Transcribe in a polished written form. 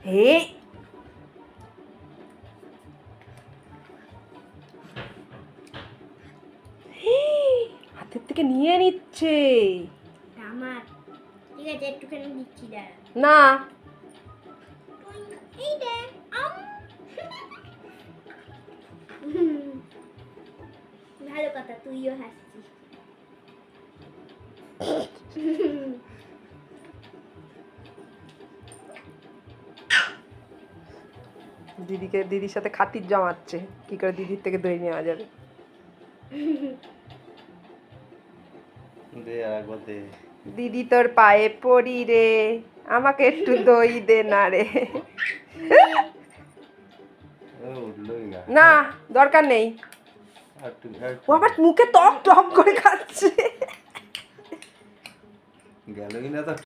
হে হাতের থেকে নিয়ে নিচ্ছে। আমার ঠিক আছে, একটুখানি দিচ্ছি দাঁড়া। না এই দেখ ভালো কথা, তুইও হাসছিস। দিদির সাথে খাতির জমাচ্ছে কি করে দিদির থেকে দই নেওয়া যাবে। দে আরেকবার দে। দিদি তোর পায়ে পড়ি রে, আমাকে একটু দই দে না রে। ও উঠলোই না। না দরকার নেই, ও আবার মুখে টক টক করে খাচ্ছে। গেলই না তো